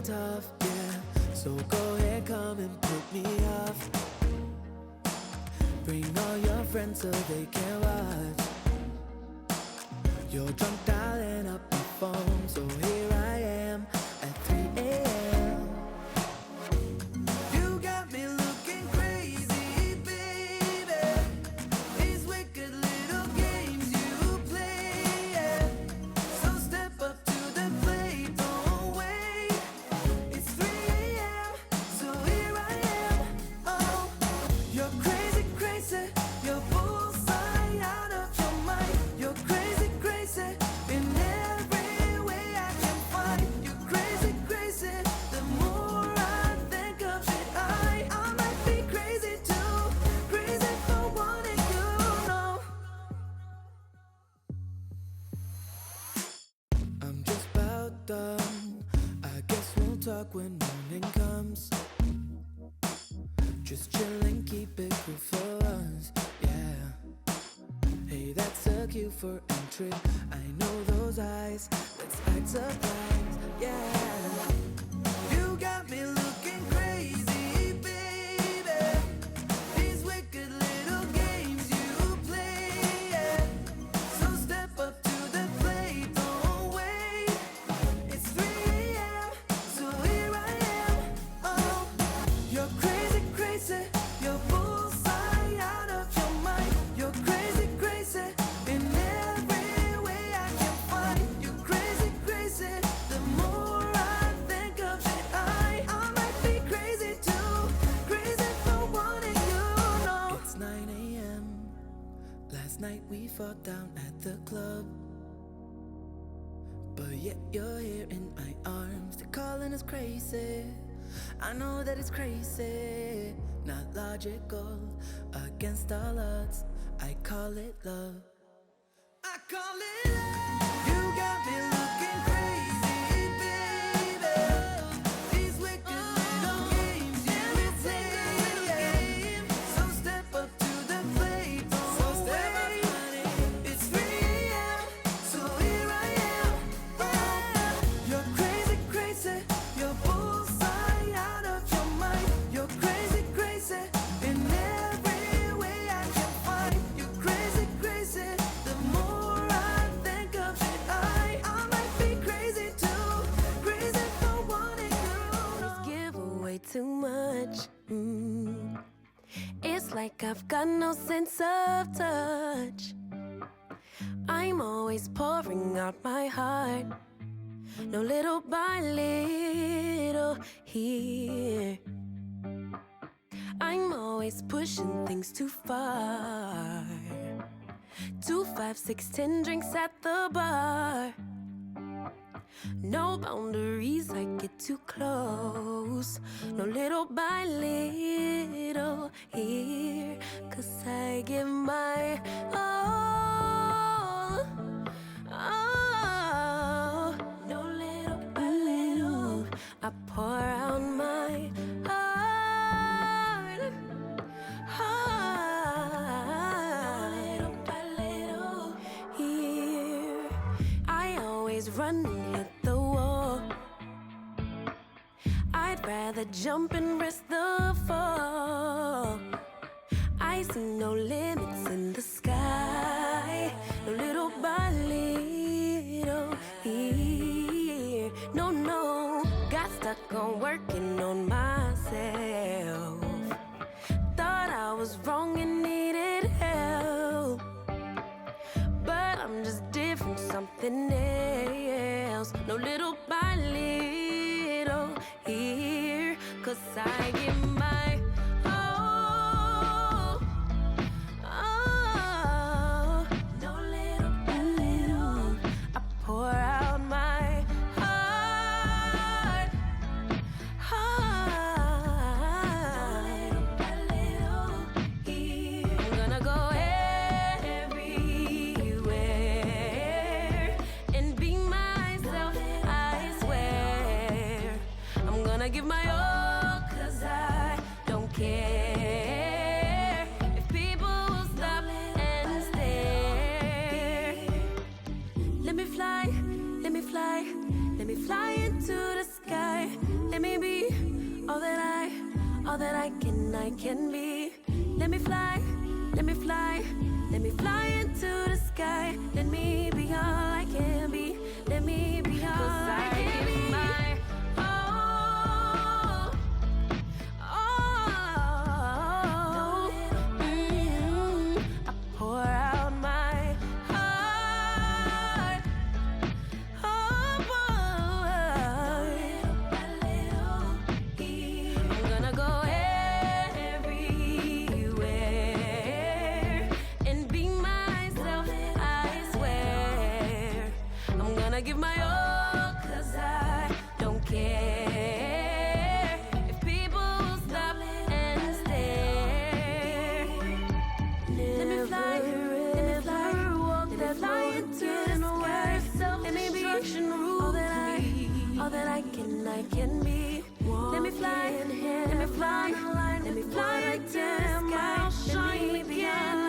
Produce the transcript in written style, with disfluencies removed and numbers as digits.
down tough, yeah. So go ahead, come and put me off. Bring all your friends so they can watch. You're drunk dialing up my phone, so here I am at 3 a.m. You got me looking crazy, baby. These wicked little games you play, yeah. So step up to the plate, don't wait. It's 3 a.m., so here I am. Oh, you're crazy, crazy. You're bullseye out of your mind. You're crazy, crazy in every way I can find. You're crazy, crazy. The more I think of it, I might be crazy too. Crazy for wanting you, know. I'm just about done. I guess we'll talk when morning comes. Just chillin', keep it cool for us, yeah. Hey, that's a cue for entry. I know those eyes, let's act surprised, yeah. You got me looking crazy, baby. These wicked little games you play, yeah. So step up to the plate, don't wait. It's 3 a.m., so here I am. Oh, you're crazy, crazy. You're bullseye out of your mind. You're crazy, crazy in every way I can find. You're crazy, crazy. The more I think of it, I might be crazy too. Crazy for wanting you, know. It's 9 a.m. Last night we fought down at the club, but yet you're here in my arms. They're calling us crazy. I know that it's crazy, not logical, against all odds. I call it love. I call it love. You got me looking crazy, baby. These wicked little games you play. So step up to the plate, don't wait. It's 3 a.m., so here I am. Oh, you're crazy, crazy. You're bullseye out of your mind. You're crazy, crazy in every way I can find. You're crazy, crazy. The more I think of it, I might be crazy too. Crazy for wanting you. Always give away too much. It's like I've got no sense of touch. I'm always pouring out my heart, no little by little here. I'm always pushing things too far. 2, 5, 6, 10 drinks at the bar. No boundaries, I get too close. No little by little here. 'Cause I give my all. Oh, no little by little. I pour out my heart. Heart. Little by little here. I always run and hit the wall. I'd rather jump and risk the fall. I see no limits in the sky. No little by little here. No, no, got stuck on working on myself. Thought I was wrong and needed help, but I'm just different, something else. No little by little here. 'Cause I give my all. Oh, no little by little. I pour out my heart. Heart. Little by little here. I'm gonna go everywhere and be myself, I swear. I'm gonna give my all, 'cause I don't care if people will stop and stare. Let me fly, let me fly, let me fly into the sky. Let me be all that I can be. Let me fly, let me fly, let me fly into the sky. Let me be all I can be. Let me be all I can be. My all, I pour out my heart. I'm gonna go everywhere and be myself, I swear. I'm gonna give my all, 'cause I don't care if people stop and stare. Let me fly, let me fly, walk that fly into the sky. Let me be all that I can be. Let me fly, let me fly, let me fly right to the sky. Let me be all